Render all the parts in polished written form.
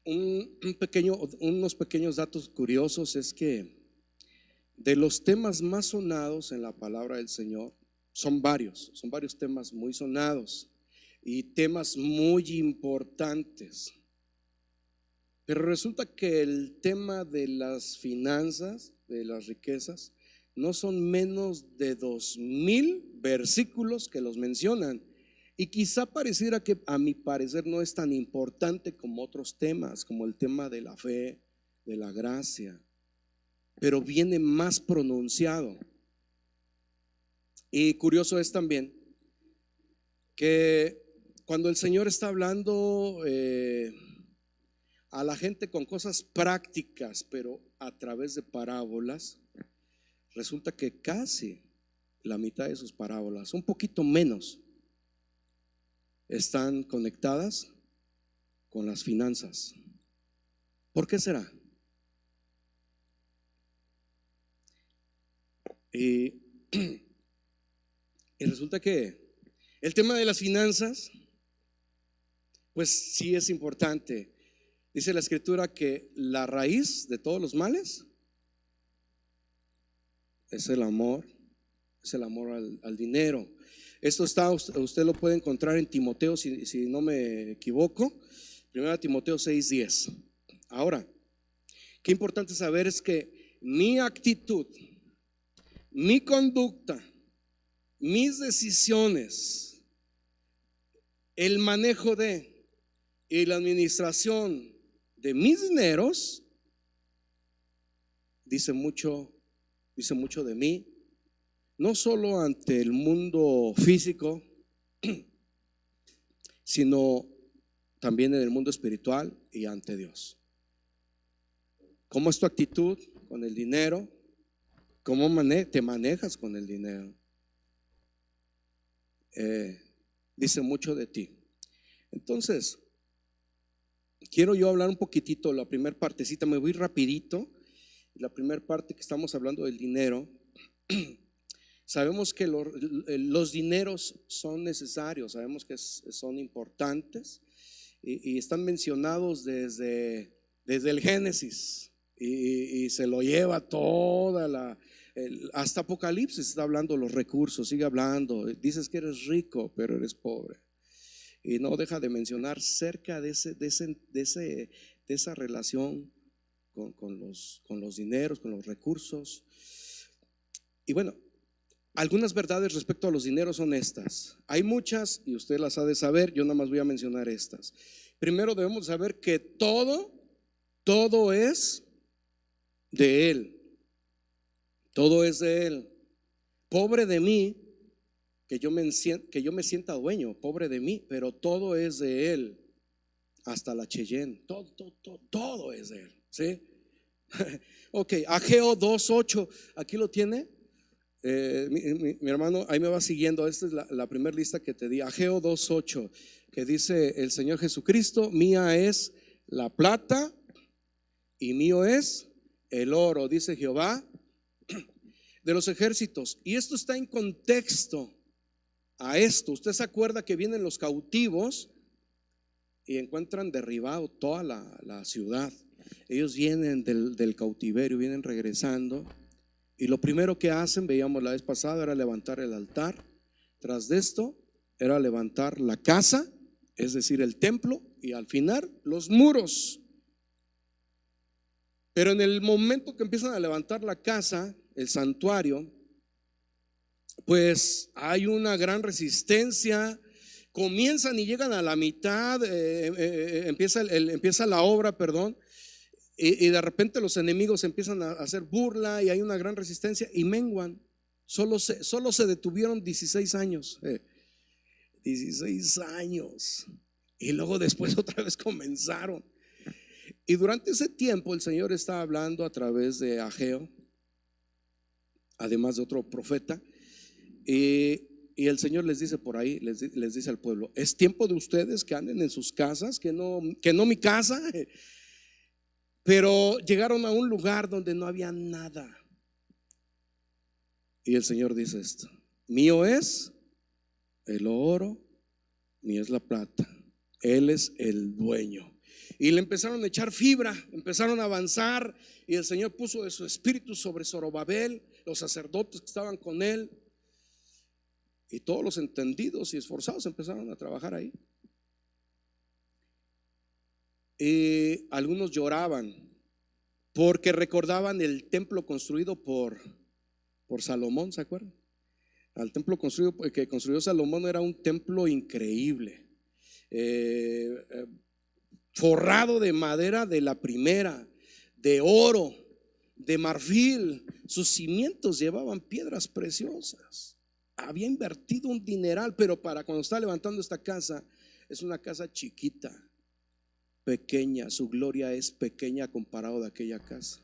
unos pequeños datos curiosos es que de los temas más sonados en la palabra del Señor, son varios temas muy sonados y temas muy importantes. Pero resulta que el tema de las finanzas, de las riquezas, no son menos de 2000 versículos que los mencionan. Y quizá pareciera que a mi parecer no es tan importante como otros temas, como el tema de la fe, de la gracia, pero viene más pronunciado. Y curioso es también que cuando el Señor está hablando a la gente con cosas prácticas, pero a través de parábolas, resulta que casi la mitad de sus parábolas, un poquito menos, están conectadas con las finanzas. ¿Por qué será? Y, y resulta que el tema de las finanzas, pues sí es importante. Dice la escritura que la raíz de todos los males es el amor al dinero. Esto usted lo puede encontrar en Timoteo, si no me equivoco, 1 Timoteo 6:10. Ahora, qué importante saber es que mi actitud, mi conducta, mis decisiones, el manejo y la administración de mis dineros dice mucho de mí, no solo ante el mundo físico, sino también en el mundo espiritual y ante Dios. ¿Cómo es tu actitud con el dinero? ¿Cómo te manejas con el dinero? Dice mucho de ti. Entonces, quiero yo hablar un poquitito, la primera partecita, me voy rapidito. La primera parte que estamos hablando del dinero. Sabemos que los dineros son necesarios, sabemos que son importantes y están mencionados desde el Génesis y se lo lleva toda hasta Apocalipsis está hablando los recursos, sigue hablando, dices que eres rico pero eres pobre y no deja de mencionar cerca de esa relación con los dineros, con los recursos. Y bueno, algunas verdades respecto a los dineros son estas. Hay muchas y usted las ha de saber, yo nada más voy a mencionar estas. Primero debemos saber que todo es de Él. Todo es de Él. Pobre de mí, que yo me sienta dueño, pobre de mí, pero todo es de Él. Hasta la Cheyenne, todo es de Él, ¿sí? Ok, Ageo 2:8, aquí lo tiene. Mi hermano, ahí me va siguiendo. Esta es la primera lista que te di. Ageo 2:8, que dice el Señor Jesucristo: mía es la plata y mío es el oro, dice Jehová de los ejércitos. Y esto está en contexto a esto. Usted se acuerda que vienen los cautivos y encuentran derribado toda la ciudad. Ellos vienen del cautiverio, vienen regresando. Y lo primero que hacen, veíamos la vez pasada, era levantar el altar. Tras de esto era levantar la casa, es decir, el templo, y al final los muros. Pero en el momento que empiezan a levantar la casa, el santuario, pues hay una gran resistencia. Comienzan y llegan a la mitad, empieza la obra, perdón. Y de repente los enemigos empiezan a hacer burla y hay una gran resistencia y menguan. Solo se detuvieron 16 años. 16 años. Y luego después otra vez comenzaron. Y durante ese tiempo el Señor está hablando a través de Ageo, además de otro profeta. Y el Señor les dice por ahí, les dice al pueblo: es tiempo de ustedes que anden en sus casas, que no mi casa. Pero llegaron a un lugar donde no había nada. Y el Señor dice esto: mío es el oro, mío es la plata, Él es el dueño. Y le empezaron a echar fibra, empezaron a avanzar, y el Señor puso de su espíritu sobre Zorobabel, los sacerdotes que estaban con él, y todos los entendidos y esforzados empezaron a trabajar ahí. Y algunos lloraban porque recordaban el templo construido por Salomón, ¿se acuerdan? Al templo que construyó Salomón era un templo increíble, forrado de madera de la primera, de oro, de marfil. Sus cimientos llevaban piedras preciosas. Había invertido un dineral, pero para cuando está levantando esta casa, es una casa chiquita, pequeña. Su gloria es pequeña comparado de aquella casa.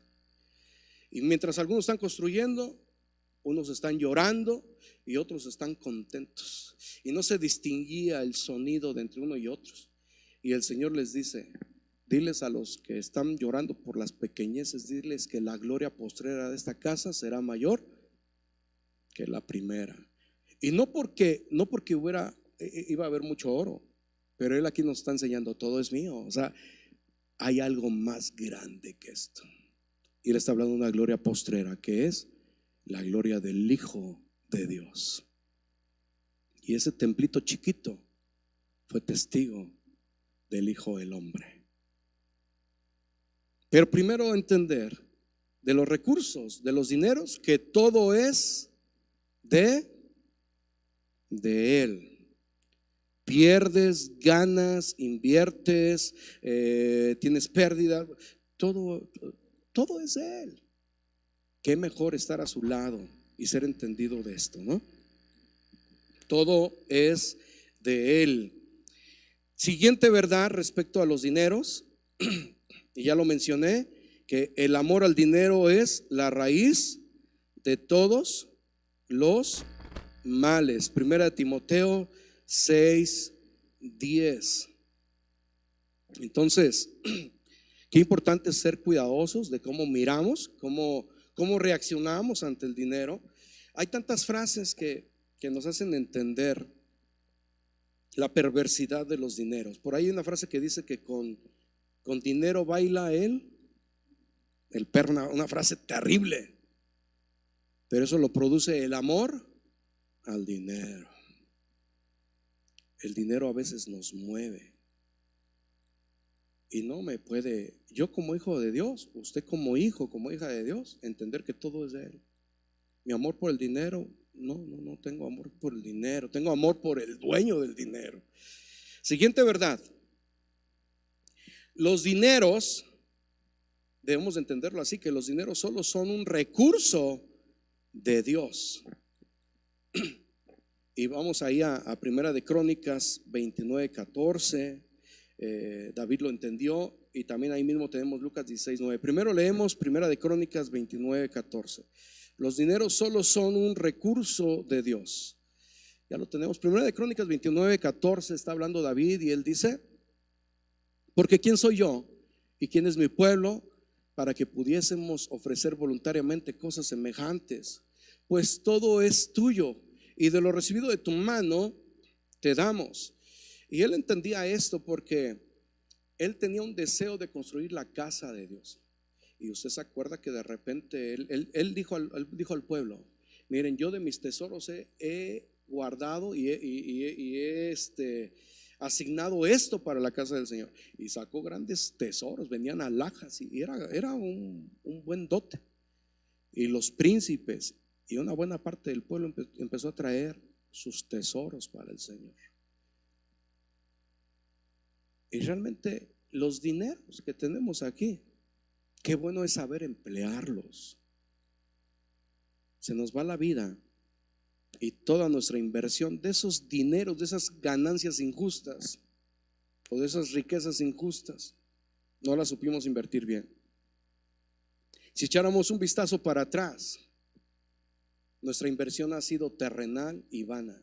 Y mientras algunos están construyendo, unos están llorando y otros están contentos. Y no se distinguía el sonido de entre uno y otros. Y el Señor les dice: diles a los que están llorando por las pequeñeces, diles que la gloria postrera de esta casa será mayor que la primera. Y no porque iba a haber mucho oro, pero Él aquí nos está enseñando: todo es mío. O sea, hay algo más grande que esto. Y Él está hablando de una gloria postrera, que es la gloria del Hijo de Dios. Y ese templito chiquito fue testigo del Hijo del Hombre. Pero primero entender de los recursos, de los dineros, que todo es de Él. Pierdes, ganas, inviertes, tienes pérdida, todo es de Él. Qué mejor estar a su lado y ser entendido de esto, ¿no? Todo es de Él. Siguiente verdad respecto a los dineros, y ya lo mencioné, que el amor al dinero es la raíz de todos los males. Primera de Timoteo 6:10. Entonces, qué importante es ser cuidadosos de cómo miramos, cómo reaccionamos ante el dinero. Hay tantas frases que nos hacen entender la perversidad de los dineros. Por ahí hay una frase que dice que con dinero baila el perro, una frase terrible, pero eso lo produce el amor al dinero. El dinero a veces nos mueve y no me puede, yo como hijo de Dios, usted como hijo, como hija de Dios, entender que todo es de Él. Mi amor por el dinero, no tengo amor por el dinero, tengo amor por el dueño del dinero. Siguiente verdad: los dineros, debemos entenderlo así, que los dineros solo son un recurso de Dios. Y vamos ahí a Primera de Crónicas 29:14. David lo entendió, y también ahí mismo tenemos Lucas 16:9. Primero leemos Primera de Crónicas 29:14. Los dineros solo son un recurso de Dios. Ya lo tenemos. Primera de Crónicas 29:14 está hablando David, y él dice: porque ¿quién soy yo y quién es mi pueblo para que pudiésemos ofrecer voluntariamente cosas semejantes? Pues todo es tuyo, y de lo recibido de tu mano te damos. Y él entendía esto porque él tenía un deseo de construir la casa de Dios. Y usted se acuerda que de repente él dijo al pueblo: miren, yo de mis tesoros he guardado y he asignado esto para la casa del Señor. Y sacó grandes tesoros, venían alhajas, y era un buen dote. Y los príncipes y una buena parte del pueblo empezó a traer sus tesoros para el Señor. Y realmente los dineros que tenemos aquí, qué bueno es saber emplearlos. Se nos va la vida y toda nuestra inversión de esos dineros, de esas ganancias injustas o de esas riquezas injustas, no las supimos invertir bien. Si echáramos un vistazo para atrás, nuestra inversión ha sido terrenal y vana.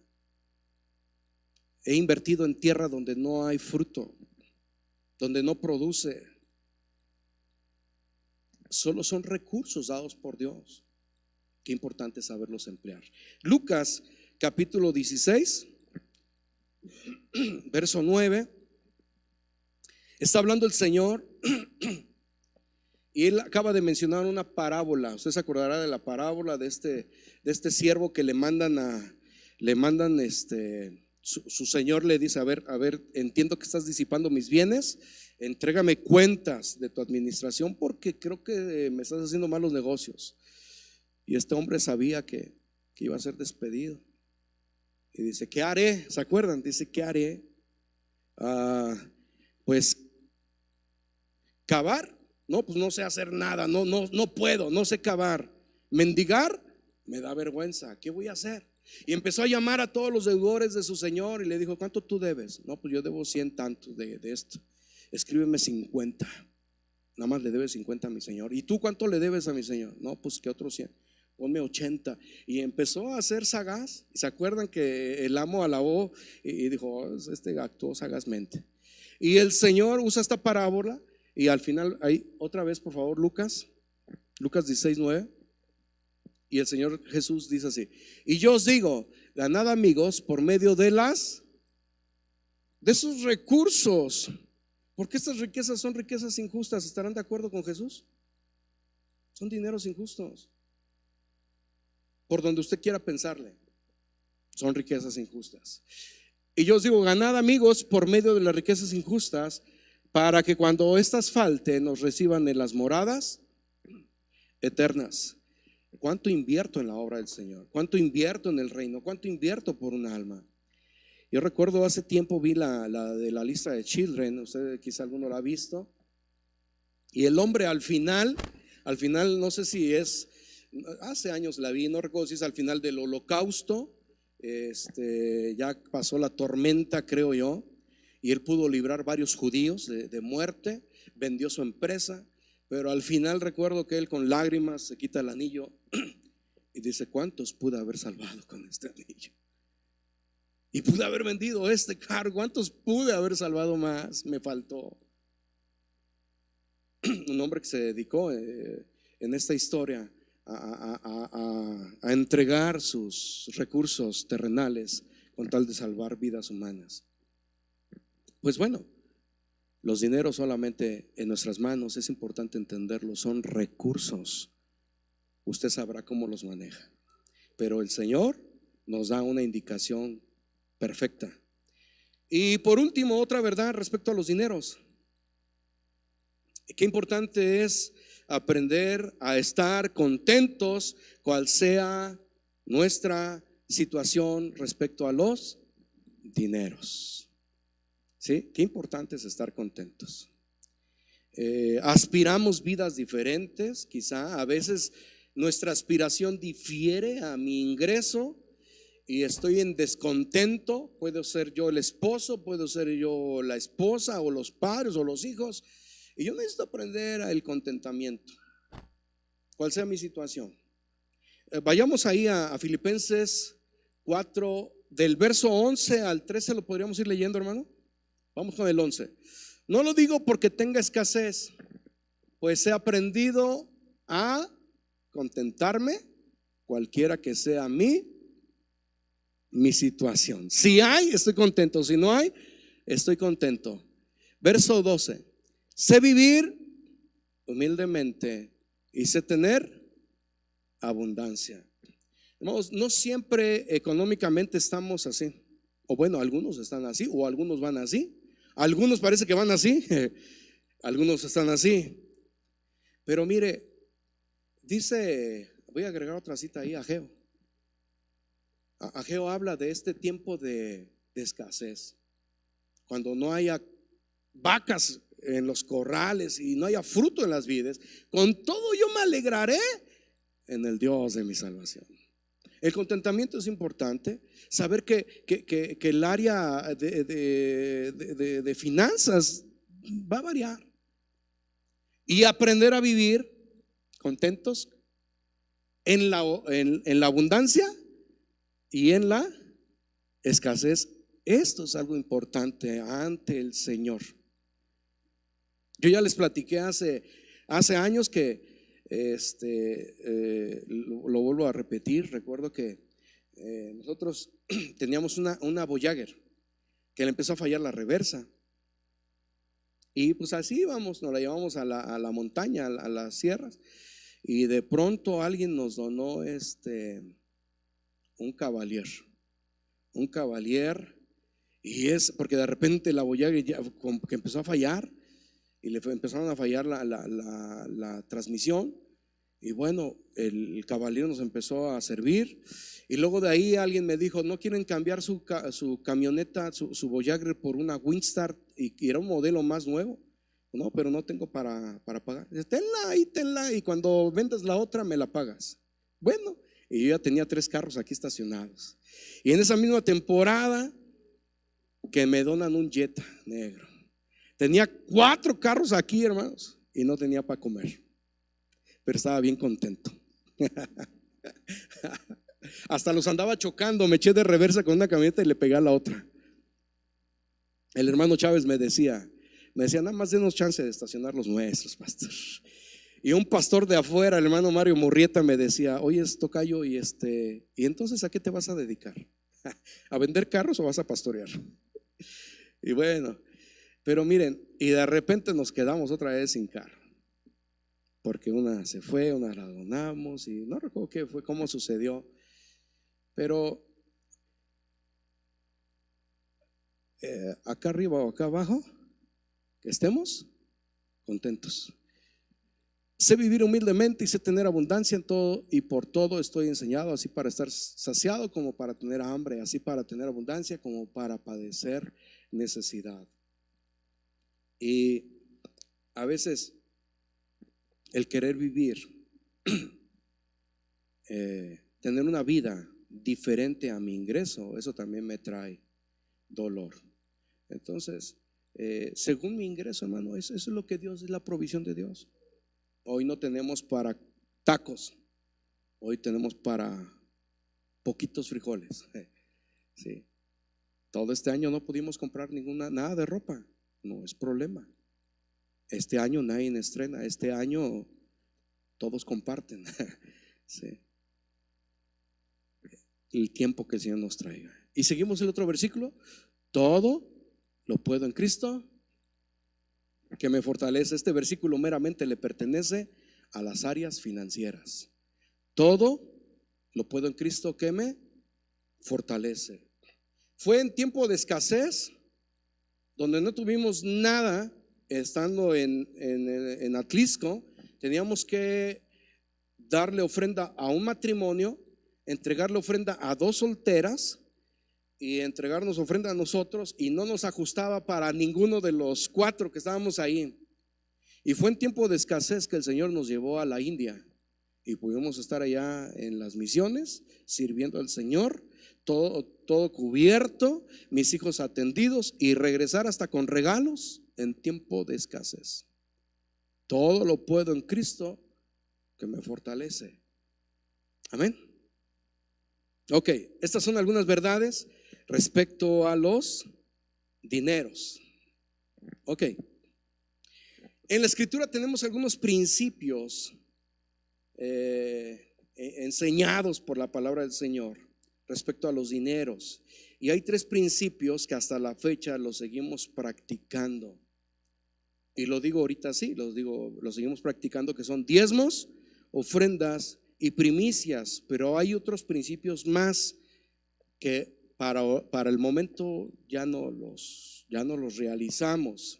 He invertido en tierra donde no hay fruto, donde no produce. Solo son recursos dados por Dios. Qué importante saberlos emplear. Lucas capítulo 16, verso 9. Está hablando el Señor y él acaba de mencionar una parábola. Usted se acordará de la parábola de este siervo que le mandan su señor le dice: a ver, entiendo que estás disipando mis bienes, entrégame cuentas de tu administración porque creo que me estás haciendo malos negocios. Y este hombre sabía que iba a ser despedido. Y dice: ¿qué haré? ¿Se acuerdan? Dice: ¿qué haré? Pues cavar. No, pues no sé hacer nada, no puedo, no sé cavar. Mendigar, me da vergüenza, ¿qué voy a hacer? Y empezó a llamar a todos los deudores de su señor y le dijo: ¿cuánto tú debes? No, pues yo debo 100 tantos de esto. Escríbeme 50. Nada más le debes 50 a mi señor. ¿Y tú cuánto le debes a mi señor? No, pues que otros 100. Ponme 80. Y empezó a ser sagaz. ¿Y se acuerdan que el amo alabó y dijo: oh, actuó sagazmente? Y el Señor usa esta parábola. Y al final, ahí otra vez, por favor, Lucas 16:9. Y el Señor Jesús dice así: y yo os digo, ganad amigos por medio de esos recursos, porque estas riquezas son riquezas injustas. ¿Estarán de acuerdo con Jesús? Son dineros injustos. Por donde usted quiera pensarle, son riquezas injustas. Y yo os digo, ganad amigos por medio de las riquezas injustas, para que cuando éstas falten nos reciban en las moradas eternas. ¿Cuánto invierto en la obra del Señor? ¿Cuánto invierto en el reino? ¿Cuánto invierto por una alma? Yo recuerdo hace tiempo vi la de la lista de Children. Usted quizá alguno la ha visto. Y el hombre al final, no sé si es, hace años la vi, no recuerdo si es al final del holocausto. Ya pasó la tormenta, creo yo, y él pudo librar varios judíos de muerte, vendió su empresa, pero al final recuerdo que él con lágrimas se quita el anillo y dice: ¿cuántos pude haber salvado con este anillo? Y pude haber vendido este carro, ¿cuántos pude haber salvado más? Me faltó. Un hombre que se dedicó en esta historia a entregar sus recursos terrenales con tal de salvar vidas humanas. Pues bueno, los dineros solamente en nuestras manos, es importante entenderlo, son recursos. Usted sabrá cómo los maneja, pero el Señor nos da una indicación perfecta. Y por último, otra verdad respecto a los dineros. Qué importante es aprender a estar contentos cual sea nuestra situación respecto a los dineros. ¿Sí? Qué importante es estar contentos. Aspiramos vidas diferentes, quizá a veces nuestra aspiración difiere a mi ingreso y estoy en descontento. Puedo ser yo el esposo, puedo ser yo la esposa, o los padres o los hijos, y yo necesito aprender el contentamiento, cual sea mi situación. Vayamos ahí a Filipenses 4, del verso 11 al 13. Lo podríamos ir leyendo, hermano. Vamos con el 11. No lo digo porque tenga escasez, pues he aprendido a contentarme cualquiera que sea mi situación. Si hay, estoy contento. Si no hay, estoy contento. Verso 12. Sé vivir humildemente y sé tener abundancia. Hermanos, no siempre económicamente estamos así. O bueno, algunos están así, o algunos van así. Algunos parece que van así, algunos están así. Pero mire, dice, voy a agregar otra cita ahí, Ageo. Ageo habla de este tiempo de escasez, cuando no haya vacas en los corrales y no haya fruto en las vides. Con todo yo me alegraré en el Dios de mi salvación. El contentamiento es importante. Saber que el área de finanzas va a variar, y aprender a vivir contentos en la abundancia y en la escasez. Esto es algo importante ante el Señor. Yo ya les platiqué hace años que lo vuelvo a repetir. Recuerdo que nosotros teníamos una Voyager que le empezó a fallar la reversa, Y pues así íbamos, nos la llevamos a la montaña, a las sierras. Y de pronto alguien nos donó un Cavalier. Un Cavalier. Y es porque de repente la Voyager ya como que empezó a fallar. Y empezaron a fallar la transmisión. Y bueno, el Cavalier nos empezó a servir. Y luego de ahí alguien me dijo: ¿no quieren cambiar su camioneta, su Voyager por una Windstar? Y era un modelo más nuevo. No, pero no tengo para pagar. Dice: tenla ahí, tenla, y cuando vendas la otra me la pagas. Bueno, y yo ya tenía 3 carros aquí estacionados. Y en esa misma temporada que me donan un Jetta negro. Tenía 4 carros aquí, hermanos, y no tenía para comer, pero estaba bien contento. Hasta los andaba chocando, me eché de reversa con una camioneta y le pegué a la otra. El hermano Chávez me decía: nada más denos chance de estacionar los nuestros, pastor. Y un pastor de afuera, el hermano Mario Murrieta, me decía: oye, tocayo, y entonces ¿a qué te vas a dedicar? ¿A vender carros o vas a pastorear? Y bueno, pero miren, y de repente nos quedamos otra vez sin carro, porque una se fue, una la donamos, y no recuerdo qué fue, cómo sucedió. Pero acá arriba o acá abajo, que estemos contentos. Sé vivir humildemente y sé tener abundancia en todo, y por todo estoy enseñado, así para estar saciado como para tener hambre, así para tener abundancia como para padecer necesidad. Y a veces el querer vivir, tener una vida diferente a mi ingreso, eso también me trae dolor. Entonces, según mi ingreso, hermano, eso es lo que Dios, es la provisión de Dios. Hoy no tenemos para tacos, hoy tenemos para poquitos frijoles. Sí. Todo este año no pudimos comprar nada de ropa, no es problema. Este año nadie estrena, este año todos comparten. Sí. El tiempo que el Señor nos traiga. Y seguimos el otro versículo: todo lo puedo en Cristo que me fortalece. Este versículo meramente le pertenece a las áreas financieras. Todo lo puedo en Cristo que me fortalece. Fue en tiempo de escasez, donde no tuvimos nada, estando en Atlisco, teníamos que darle ofrenda a un matrimonio, entregarle ofrenda a 2 solteras y entregarnos ofrenda a nosotros, y no nos ajustaba para ninguno de los 4 que estábamos ahí. Y fue en tiempo de escasez que el Señor nos llevó a la India y pudimos estar allá en las misiones sirviendo al Señor, todo cubierto, mis hijos atendidos, y regresar hasta con regalos en tiempo de escasez. Todo lo puedo en Cristo que me fortalece. Amén. Ok, estas son algunas verdades respecto a los dineros. Ok, en la escritura tenemos algunos principios enseñados por la palabra del Señor respecto a los dineros, y hay 3 principios que hasta la fecha los seguimos practicando. Y lo digo ahorita así, los seguimos practicando, que son diezmos, ofrendas y primicias. Pero hay otros principios más que para el momento ya no los realizamos.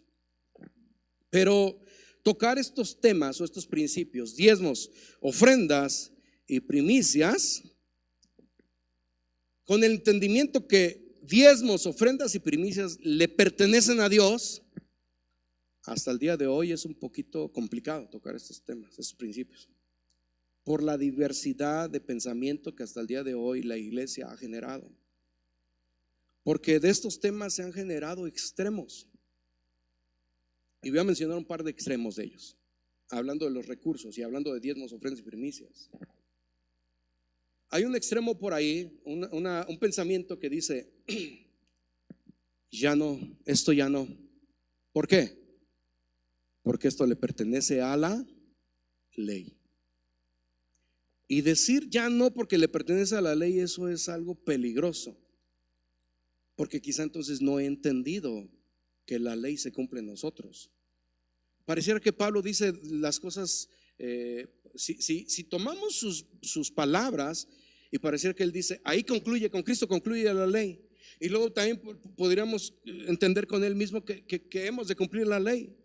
Pero tocar estos temas o estos principios, diezmos, ofrendas y primicias, con el entendimiento que diezmos, ofrendas y primicias le pertenecen a Dios, hasta el día de hoy es un poquito complicado tocar estos temas, estos principios, por la diversidad de pensamiento que hasta el día de hoy la iglesia ha generado. Porque de estos temas se han generado extremos, y voy a mencionar un par de extremos de ellos, hablando de los recursos y hablando de diezmos, ofrendas y primicias. Hay un extremo por ahí, un pensamiento que dice: ya no, esto ya no. ¿Por qué? Porque esto le pertenece a la ley. Y decir ya no porque le pertenece a la ley, eso es algo peligroso, porque quizá entonces no he entendido que la ley se cumple en nosotros. Pareciera que Pablo dice las cosas, si tomamos sus palabras, y pareciera que él dice, ahí concluye, con Cristo concluye la ley. Y luego también podríamos entender con él mismo que hemos de cumplir la ley.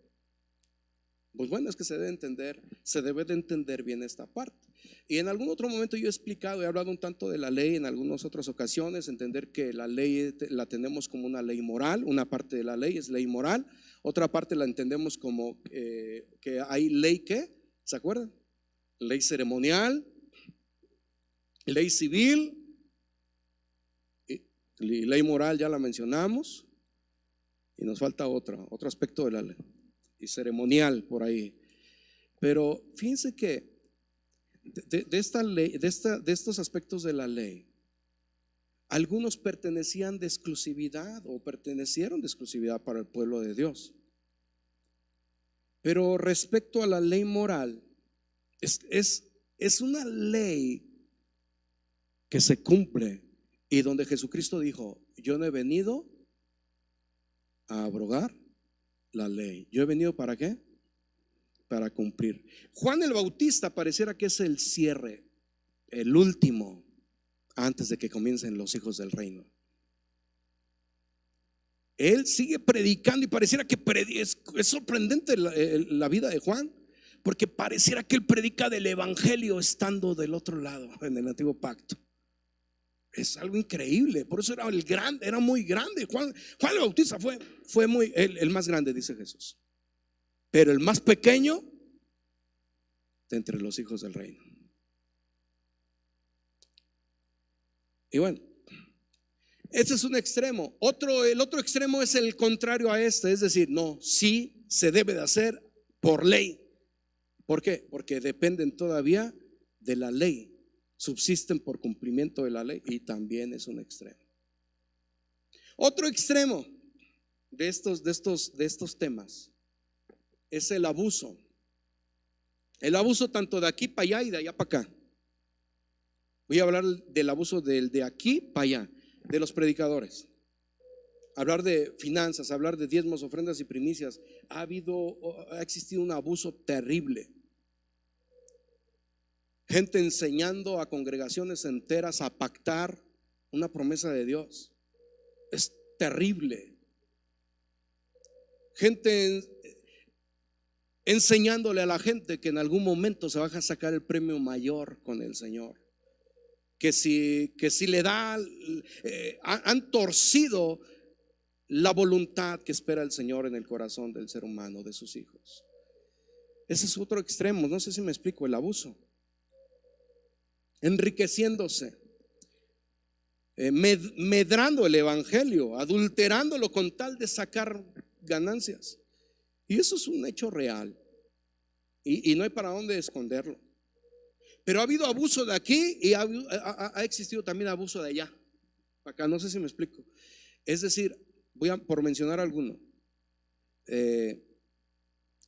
Pues bueno, es que se debe de entender bien esta parte. Y en algún otro momento yo he explicado, he hablado un tanto de la ley en algunas otras ocasiones, entender que la ley la tenemos como una ley moral, una parte de la ley es ley moral, otra parte la entendemos como que hay ley que, ¿se acuerdan? Ley ceremonial, ley civil y ley moral ya la mencionamos, y nos falta otro aspecto de la ley, y ceremonial por ahí. Pero fíjense que de esta ley, de estos aspectos de la ley, algunos pertenecían de exclusividad o pertenecieron de exclusividad para el pueblo de Dios. Pero respecto a la ley moral, es una ley que se cumple, y donde Jesucristo dijo, yo no he venido a abrogar la ley, yo he venido ¿para qué? Para cumplir. Juan el Bautista pareciera que es el cierre, el último, antes de que comiencen los hijos del reino. Él sigue predicando y pareciera que es sorprendente la vida de Juan, porque pareciera que él predica del evangelio estando del otro lado en el antiguo pacto. Es algo increíble. Por eso era muy grande. Juan el Bautista fue muy el más grande, dice Jesús, pero el más pequeño de entre los hijos del reino. Y bueno, ese es un extremo. El otro extremo es el contrario a este, es decir, no, sí se debe de hacer por ley. ¿Por qué? Porque dependen todavía de la ley, subsisten por cumplimiento de la ley, y también es un extremo. Otro extremo de estos temas es el abuso. El abuso tanto de aquí para allá y de allá para acá. Voy a hablar del abuso de aquí para allá, de los predicadores. Hablar de finanzas, hablar de diezmos, ofrendas y primicias. Ha existido un abuso terrible. Gente enseñando a congregaciones enteras a pactar una promesa de Dios. Es terrible. Gente enseñándole a la gente que en algún momento se va a sacar el premio mayor con el Señor. Que si le da, han torcido la voluntad que espera el Señor en el corazón del ser humano, de sus hijos. Ese es otro extremo, no sé si me explico, el abuso. Enriqueciéndose, medrando el evangelio, adulterándolo con tal de sacar ganancias. Y eso es un hecho real, y no hay para dónde esconderlo. Pero ha habido abuso de aquí y ha existido también abuso de allá, acá, no sé si me explico. Es decir, por mencionar alguno,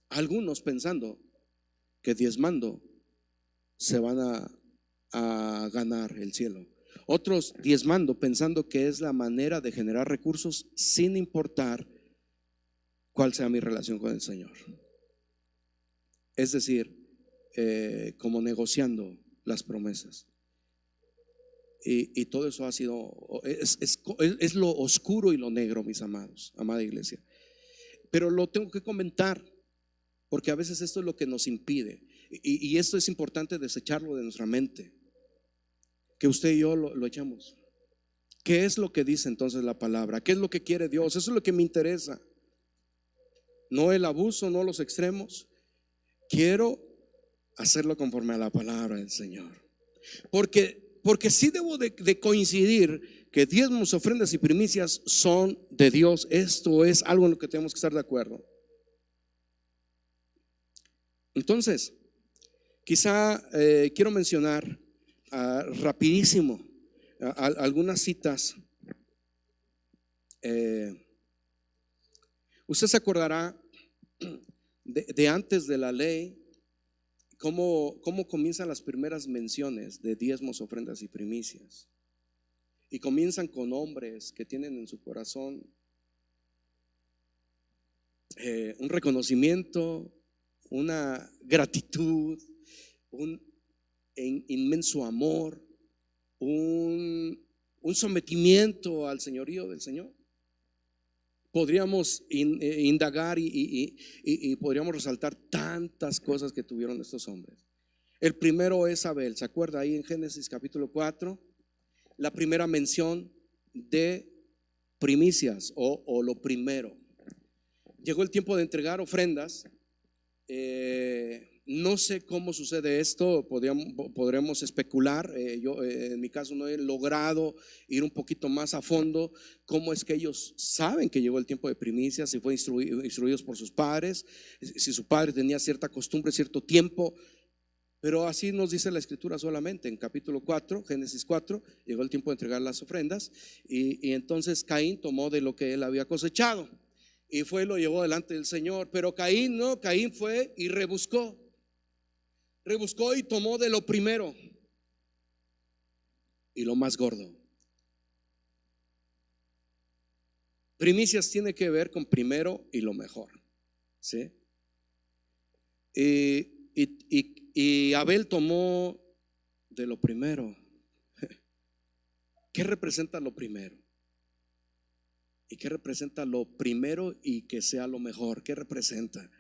algunos pensando que diezmando se van a ganar el cielo. Otros diezmando pensando que es la manera de generar recursos sin importar cuál sea mi relación con el Señor. Es decir, como negociando las promesas. Y todo eso ha sido, es lo oscuro y lo negro, mis amados, amada iglesia. Pero lo tengo que comentar, porque a veces esto es lo que nos impide, y esto es importante desecharlo de nuestra mente, que usted y yo lo echamos. ¿Qué es lo que dice entonces la palabra? ¿Qué es lo que quiere Dios? Eso es lo que me interesa. No el abuso, no los extremos. Quiero hacerlo conforme a la palabra del Señor. Porque sí debo de coincidir que diezmos, ofrendas y primicias son de Dios. Esto es algo en lo que tenemos que estar de acuerdo. Entonces, quizá quiero mencionar rapidísimo algunas citas. Usted se acordará de antes de la ley, cómo comienzan las primeras menciones de diezmos, ofrendas y primicias. Y comienzan con hombres que tienen en su corazón un reconocimiento una gratitud, un inmenso amor, un sometimiento al señorío del Señor. Podríamos indagar y podríamos resaltar tantas cosas que tuvieron estos hombres. El primero es Abel. ¿Se acuerda ahí en Génesis capítulo 4? La primera mención de primicias o lo primero. Llegó el tiempo de entregar ofrendas. No sé cómo sucede esto, podremos especular. Yo en mi caso no he logrado ir un poquito más a fondo. Cómo es que ellos saben que llegó el tiempo de primicias, si fue instruidos por sus padres, si su padre tenía cierta costumbre, cierto tiempo. Pero así nos dice la escritura solamente en capítulo 4, Génesis 4, llegó el tiempo de entregar las ofrendas y entonces Caín tomó de lo que él había cosechado y fue y lo llevó delante del Señor. Pero Caín no, Caín fue y rebuscó y tomó de lo primero y lo más gordo. Primicias tiene que ver con primero y lo mejor, ¿sí? Y Abel tomó de lo primero. ¿Qué representa lo primero? ¿Y qué representa lo primero y que sea lo mejor? ¿Qué representa?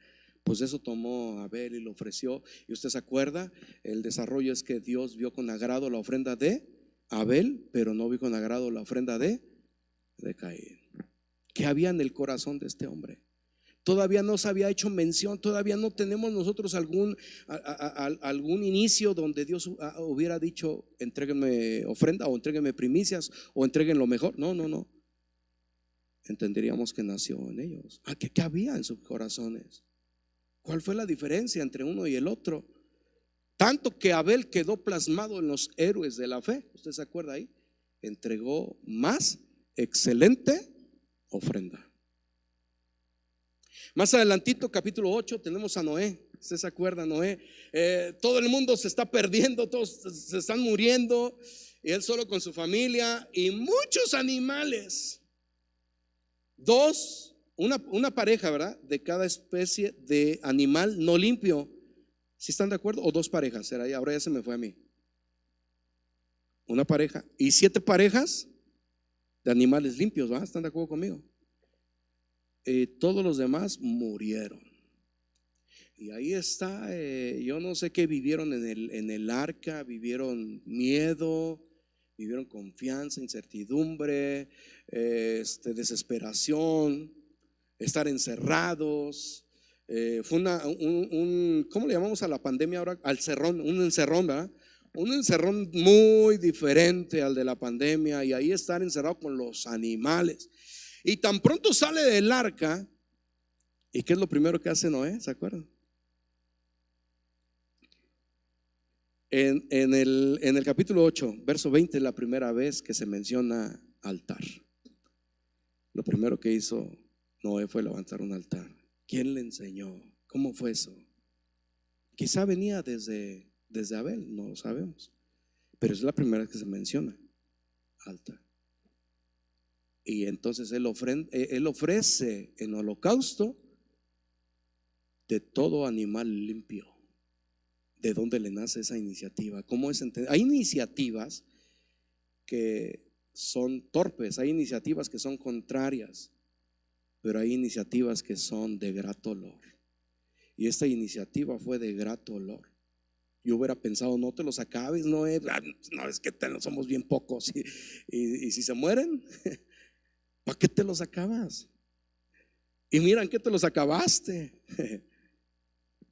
Pues eso tomó Abel y lo ofreció. Y usted se acuerda, el desarrollo es que Dios vio con agrado la ofrenda de Abel, pero no vio con agrado la ofrenda de Caín. ¿Qué había en el corazón de este hombre? Todavía no se había hecho mención, todavía no tenemos nosotros algún inicio donde Dios hubiera dicho: entréguenme ofrenda o entréguenme primicias o entreguen lo mejor. No, no, no. Entenderíamos que nació en ellos. ¿Qué había en sus corazones? ¿Cuál fue la diferencia entre uno y el otro? Tanto que Abel quedó plasmado en los héroes de la fe. ¿Usted se acuerda ahí? Entregó más excelente ofrenda. Más adelantito, capítulo 8, tenemos a Noé. ¿Usted se acuerda, Noé? Todo el mundo se está perdiendo, todos se están muriendo, y él solo con su familia y muchos animales. Una pareja, ¿verdad? De cada especie de animal no limpio. ¿Sí están de acuerdo? O dos parejas, será, ahora ya se me fue a mí. Una pareja y 7 parejas de animales limpios, ¿verdad? ¿Están de acuerdo conmigo? Todos los demás murieron. Y ahí está, yo no sé qué vivieron en el arca. Vivieron miedo, vivieron confianza, incertidumbre, desesperación, estar encerrados. Fue ¿cómo le llamamos a la pandemia ahora? Al cerrón, un encerrón, ¿verdad? Un encerrón muy diferente al de la pandemia. Y ahí estar encerrado con los animales. Y tan pronto sale del arca, ¿y qué es lo primero que hace Noé? ¿Se acuerdan? En el capítulo 8, verso 20, la primera vez que se menciona altar. Lo primero que hizo Noé fue levantar un altar. ¿Quién le enseñó? ¿Cómo fue eso? Quizá venía desde Abel, no lo sabemos, pero es la primera vez que se menciona altar. Y entonces él ofrece en holocausto de todo animal limpio. ¿De dónde le nace esa iniciativa? ¿Cómo es entender? Hay iniciativas que son torpes, hay iniciativas que son contrarias, pero hay iniciativas que son de grato olor. Y esta iniciativa fue de grato olor. Yo hubiera pensado: no te los acabes, no es que somos bien pocos y si se mueren, ¿para qué te los acabas? Y miran que te los acabaste.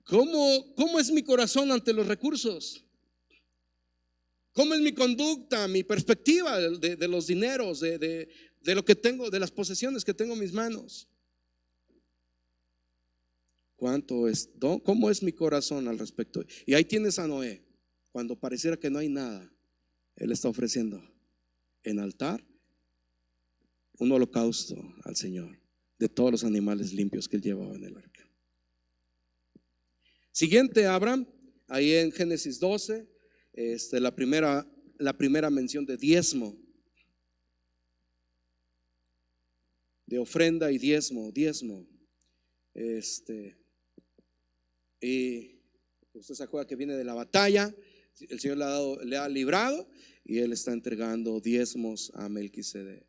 ¿Cómo es mi corazón ante los recursos? ¿Cómo es mi conducta, mi perspectiva de los dineros, de lo que tengo, de las posesiones que tengo en mis manos? ¿Cómo es mi corazón al respecto? Y ahí tienes a Noé, cuando pareciera que no hay nada, él está ofreciendo en altar un holocausto al Señor de todos los animales limpios que él llevaba en el arca. Siguiente, Abraham, ahí en Génesis 12, la primera mención de diezmo, de ofrenda y diezmo. Y usted se acuerda que viene de la batalla, el Señor le ha librado y él está entregando diezmos a Melquisedec.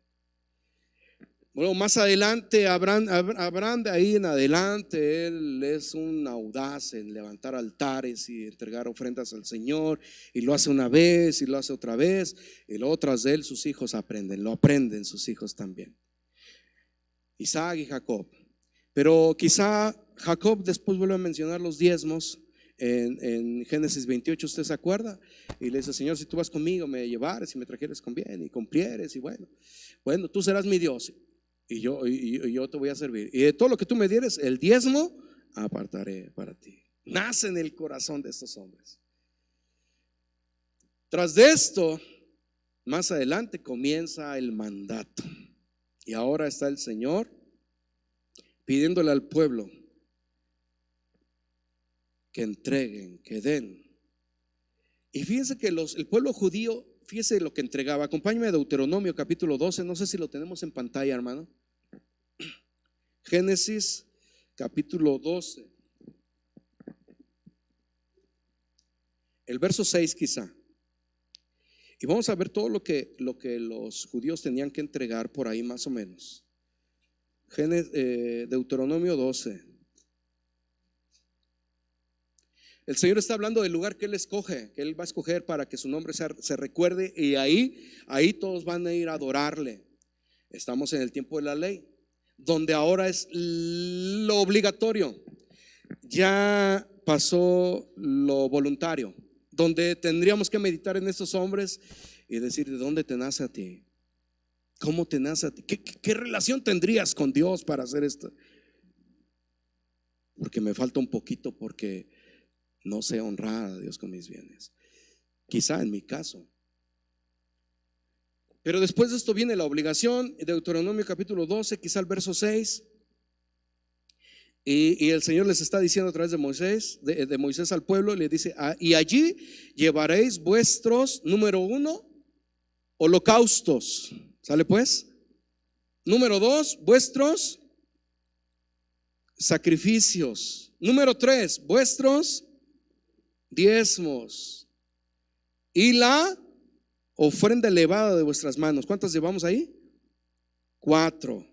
Bueno, más adelante, Abraham de ahí en adelante, él es un audaz en levantar altares y entregar ofrendas al Señor, y lo hace una vez y lo hace otra vez, y luego tras de él sus hijos lo aprenden sus hijos también, Isaac y Jacob. Pero quizá Jacob después vuelve a mencionar los diezmos en Génesis 28, ¿usted se acuerda? Y le dice: Señor, si tú vas conmigo, me llevares y me trajeres con bien y cumplieres, y bueno, tú serás mi Dios. Y yo te voy a servir. Y de todo lo que tú me dieres, el diezmo apartaré para ti. Nace en el corazón de estos hombres. Tras de esto, más adelante comienza el mandato. Y ahora está el Señor pidiéndole al pueblo que entreguen, que den. Y fíjense que el pueblo judío, fíjese lo que entregaba. Acompáñame a Deuteronomio capítulo 12. No sé si lo tenemos en pantalla, hermano. Génesis capítulo 12, el verso 6 quizá. Y vamos a ver todo lo que los judíos tenían que entregar por ahí más o menos. Deuteronomio 12. El Señor está hablando del lugar que Él escoge, que Él va a escoger para que su nombre se recuerde, y ahí todos van a ir a adorarle. Estamos en el tiempo de la ley, donde ahora es lo obligatorio. Ya pasó lo voluntario, donde tendríamos que meditar en estos hombres y decir: ¿de dónde te nace a ti? ¿Cómo te nace a ti? ¿Qué relación tendrías con Dios para hacer esto? Porque me falta un poquito, porque no sé honrar a Dios con mis bienes. Quizá en mi caso. Pero después de esto viene la obligación. Deuteronomio capítulo 12, quizá el verso 6. Y el Señor les está diciendo a través de Moisés, de Moisés al pueblo, le dice: y allí llevaréis vuestros, número 1, holocaustos. ¿Sale pues? Número 2, vuestros sacrificios. Número 3, vuestros diezmos. Y la ofrenda elevada de vuestras manos. ¿Cuántas llevamos ahí? 4.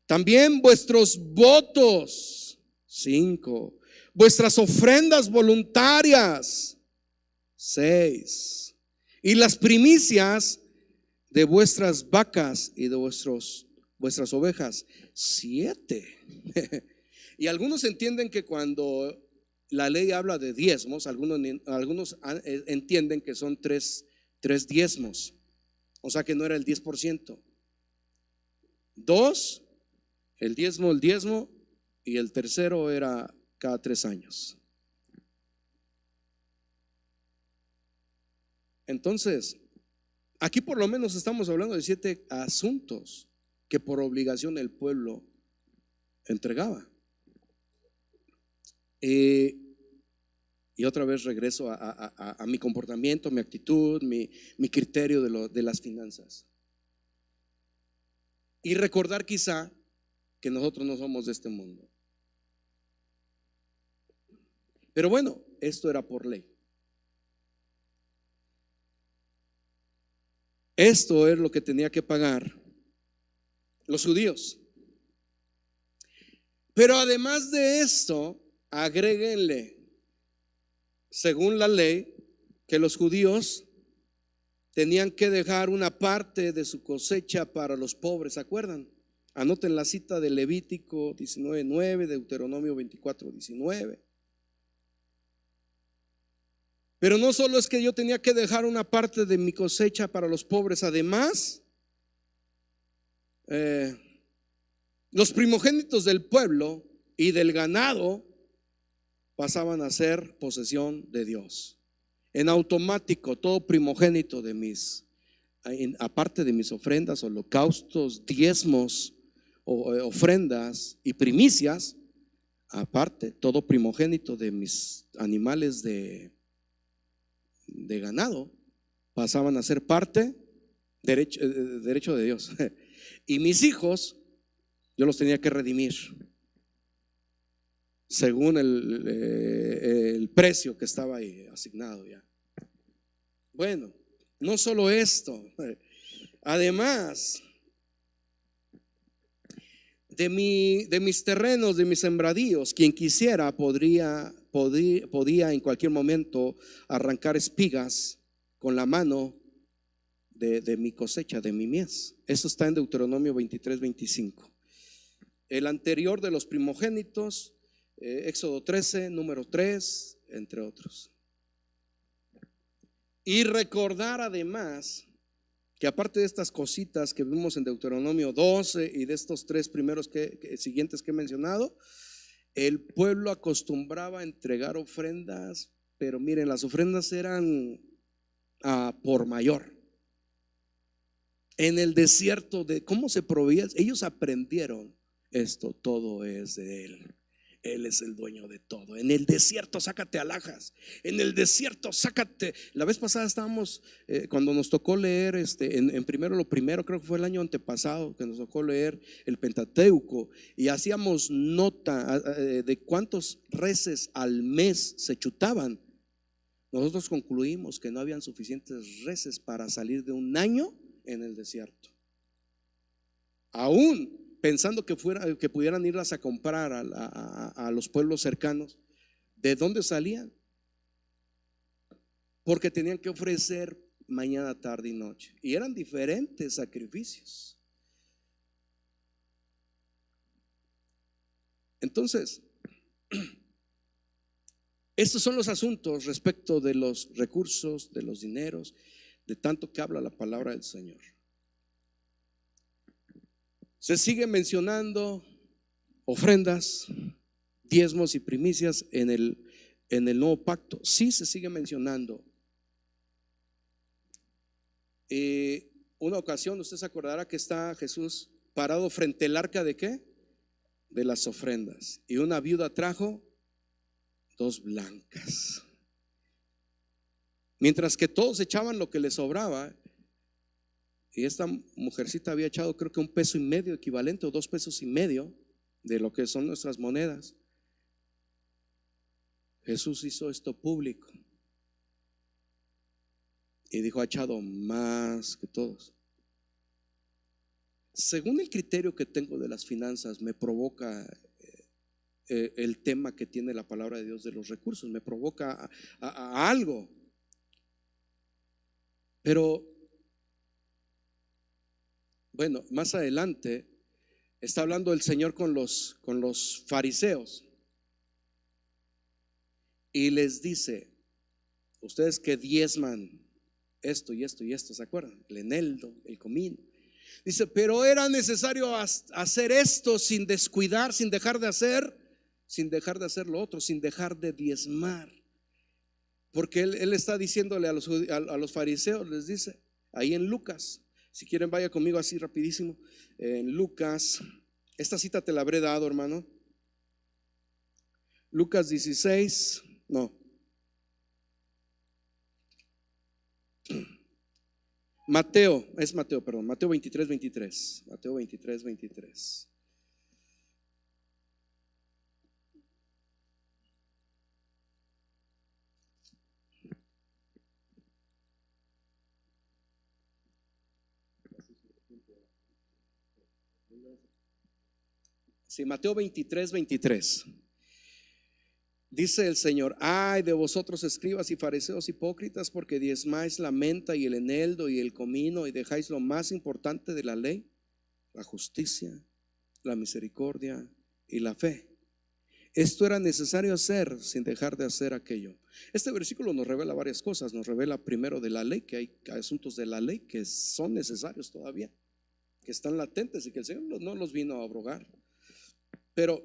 También vuestros votos. 5. Vuestras ofrendas voluntarias. 6. Y las primicias de vuestras vacas y de vuestras ovejas. 7. Y algunos entienden que cuando la ley habla de diezmos, algunos entienden que son tres diezmos, o sea que no era el 10%. 2, el diezmo, y el tercero era cada 3 años. Entonces, aquí por lo menos estamos hablando de 7 asuntos que por obligación el pueblo entregaba. Y otra vez regreso a mi comportamiento, mi actitud, mi criterio de las finanzas. Y recordar quizá que nosotros no somos de este mundo. Pero bueno, esto era por ley. Esto es lo que tenía que pagar los judíos. Pero además de esto, agréguenle, según la ley, que los judíos tenían que dejar una parte de su cosecha para los pobres. ¿Se acuerdan? Anoten la cita de Levítico 19:9, Deuteronomio 24:19. Pero no solo es que yo tenía que dejar una parte de mi cosecha para los pobres, además los primogénitos del pueblo y del ganado pasaban a ser posesión de Dios. En automático, todo primogénito de aparte de mis ofrendas, holocaustos, diezmos, ofrendas y primicias, aparte, todo primogénito de mis animales de ganado pasaban a ser parte, derecho de Dios. Y mis hijos, yo los tenía que redimir. según el precio que estaba ahí asignado ya. Bueno, no solo esto, además de mis terrenos, de mis sembradíos, quien quisiera podía en cualquier momento arrancar espigas con la mano de mi cosecha, de mi mies. Eso está en Deuteronomio 23-25. El anterior de los primogénitos, Éxodo 13, número 3, entre otros. Y recordar además que aparte de estas cositas que vimos en Deuteronomio 12 y de estos tres primeros siguientes que he mencionado, el pueblo acostumbraba a entregar ofrendas, pero miren, las ofrendas eran por mayor. En el desierto, ¿cómo se proveía? Ellos aprendieron esto, todo es de Él. Él es el dueño de todo. En el desierto sácate alhajas. En el desierto sácate. La vez pasada estábamos, cuando nos tocó leer en lo primero, creo que fue el año antepasado, que nos tocó leer el Pentateuco, y hacíamos nota de cuántos reses al mes se chutaban. Nosotros concluimos que no habían suficientes reses para salir de un año en el desierto, aún pensando que pudieran irlas a comprar a los pueblos cercanos. ¿De dónde salían? Porque tenían que ofrecer mañana, tarde y noche, y eran diferentes sacrificios. Entonces, estos son los asuntos respecto de los recursos, de los dineros, de tanto que habla la palabra del Señor. Se sigue mencionando ofrendas, diezmos y primicias en el nuevo pacto. Sí, se sigue mencionando. Una ocasión usted se acordará que está Jesús parado frente al arca de ¿qué? De las ofrendas, y una viuda trajo 2 blancas, mientras que todos echaban lo que les sobraba. Y esta mujercita había echado, creo que 1,5 pesos equivalente, o 2,5 pesos de lo que son nuestras monedas. Jesús hizo esto público y dijo: ha echado más que todos. Según el criterio que tengo de las finanzas, me provoca el tema que tiene la palabra de Dios de los recursos, me provoca a algo. Pero bueno, más adelante está hablando el Señor con los fariseos y les dice: ustedes que diezman esto y esto y esto, ¿se acuerdan? El eneldo, el comino. Dice: pero era necesario hacer esto sin descuidar, sin dejar de hacer lo otro, sin dejar de diezmar. Porque él está diciéndole a los fariseos, les dice ahí en Lucas. Si quieren, vaya conmigo así rapidísimo. En Lucas, esta cita te la habré dado, hermano. Lucas 16, no. Mateo 23:23. Mateo 23:23. Sí, Mateo 23:23. Dice el Señor: ay de vosotros, escribas y fariseos hipócritas, porque diezmáis la menta y el eneldo y el comino, y dejáis lo más importante de la ley, la justicia, la misericordia y la fe. Esto era necesario hacer sin dejar de hacer aquello. Este versículo nos revela varias cosas. Nos revela primero de la ley, que hay asuntos de la ley que son necesarios todavía, que están latentes y que el Señor no los vino a abrogar. Pero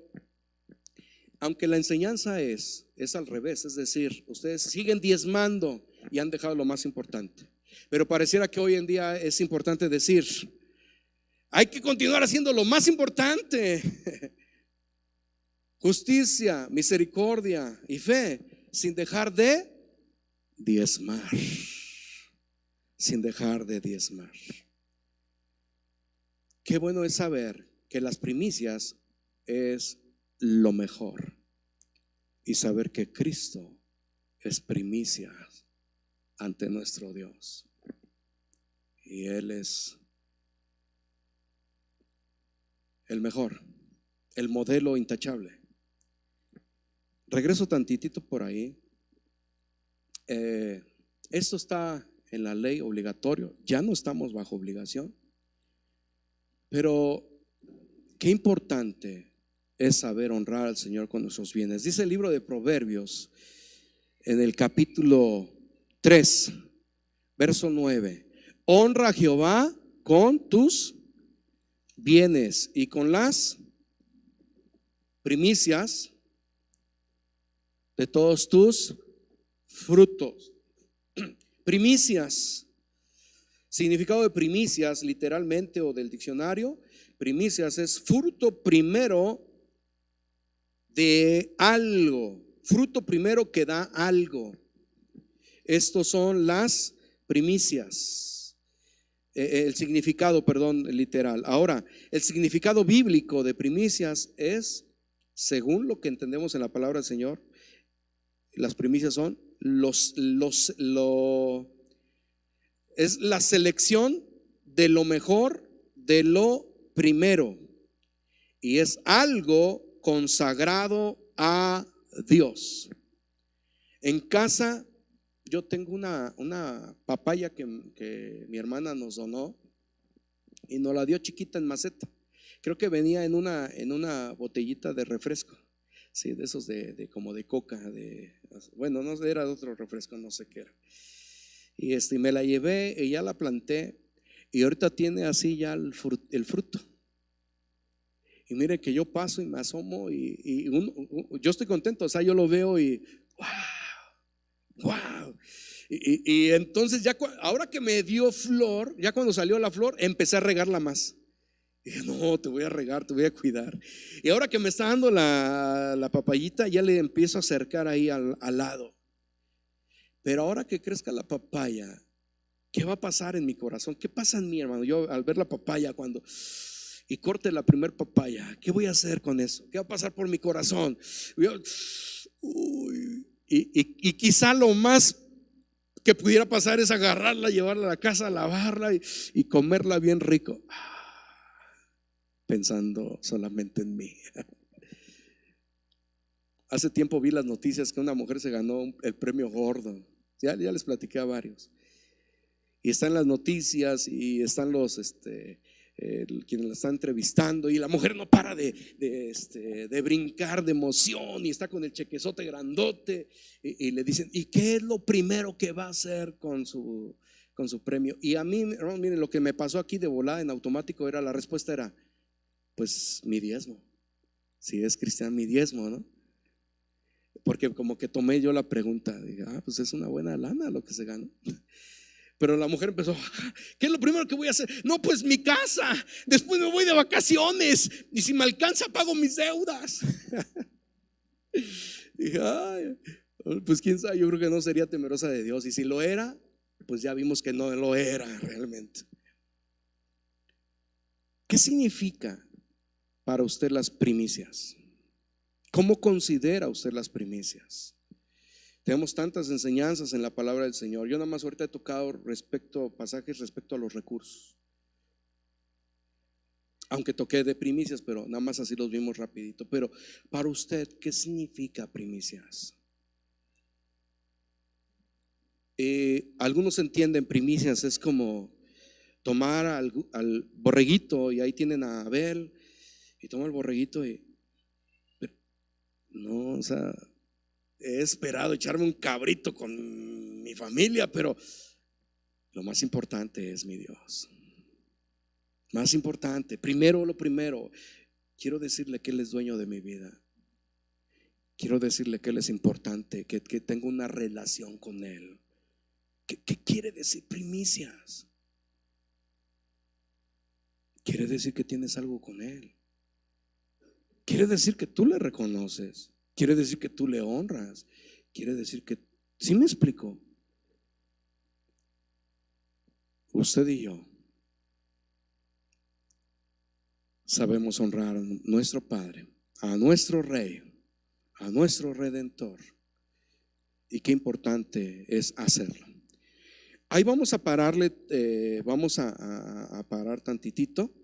aunque la enseñanza es al revés, es decir, ustedes siguen diezmando y han dejado lo más importante, pero pareciera que hoy en día es importante decir: hay que continuar haciendo lo más importante, justicia, misericordia y fe, sin dejar de diezmar, sin dejar de diezmar. Qué bueno es saber que las primicias es lo mejor. y saber que Cristo es primicia ante nuestro Dios. Y Él es el mejor, el modelo intachable. Regreso tantitito por ahí. Esto está en la ley obligatorio, ya no estamos bajo obligación, pero qué importante es saber honrar al Señor con nuestros bienes. Dice el libro de Proverbios en el capítulo 3, verso 9: honra a Jehová con tus bienes y con las primicias de todos tus frutos. Primicias, significado de primicias literalmente o del diccionario: primicias es fruto primero de algo, fruto primero que da algo. Estos son las primicias. El significado, perdón, literal. Ahora, el significado bíblico de primicias es, según lo que entendemos en la palabra del Señor, las primicias son es la selección de lo mejor, de lo primero, y es algo consagrado a Dios. En casa yo tengo una papaya que mi hermana nos donó y nos la dio chiquita en maceta. Creo que venía en una botellita de refresco, sí, de esos de como de coca, bueno, no era de otro refresco, no sé qué era. Y me la llevé y ya la planté, y ahorita tiene así ya el fruto. Y mire que yo paso y me asomo y yo estoy contento, o sea, yo lo veo y wow. Y entonces ya ahora que me dio flor, ya cuando salió la flor, empecé a regarla más. Dije, no, te voy a regar, te voy a cuidar. Y ahora que me está dando la papayita, ya le empiezo a acercar ahí al lado. Pero ahora que crezca la papaya, ¿qué va a pasar en mi corazón? ¿Qué pasa en mí, hermano? Yo al ver la papaya y corte la primer papaya, ¿qué voy a hacer con eso? ¿Qué va a pasar por mi corazón? Y quizá lo más que pudiera pasar es agarrarla, llevarla a la casa, lavarla y comerla bien rico, pensando solamente en mí. Hace tiempo vi las noticias que una mujer se ganó el premio gordo. Ya les platiqué a varios. Y están las noticias y están quienes la están entrevistando, y la mujer no para de brincar de emoción y está con el chequezote grandote, y le dicen, ¿y qué es lo primero que va a hacer con su premio? Y a mí, hermano, miren, lo que me pasó aquí de volada en automático la respuesta era, pues mi diezmo. Si es cristiano, mi diezmo, ¿no? Porque como que tomé yo la pregunta, dije, pues es una buena lana lo que se ganó. Pero la mujer empezó, ¿qué es lo primero que voy a hacer? No, pues mi casa, después me voy de vacaciones y si me alcanza pago mis deudas. Dije, pues quién sabe, yo creo que no sería temerosa de Dios, y si lo era, pues ya vimos que no lo era realmente. ¿Qué significa para usted las primicias? ¿Cómo considera usted las primicias? Tenemos tantas enseñanzas en la palabra del Señor. Yo nada más ahorita he tocado pasajes respecto a los recursos, aunque toqué de primicias, pero nada más así los vimos rapidito. Pero para usted, ¿qué significa primicias? Algunos entienden primicias es como tomar al borreguito, y ahí tienen a Abel, y toma el borreguito no, o sea, he esperado echarme un cabrito con mi familia, pero lo más importante es mi Dios. Más importante, primero lo primero. Quiero decirle que Él es dueño de mi vida. Quiero decirle que Él es importante, que tengo una relación con Él. ¿Qué quiere decir primicias? Quiere decir que tienes algo con Él. Quiere decir que tú le reconoces. Quiere decir que tú le honras. Quiere decir que, ¿sí me explico? Usted y yo sabemos honrar a nuestro Padre, a nuestro Rey, a nuestro Redentor. Y qué importante es hacerlo. Ahí vamos a pararle, vamos a parar tantitito.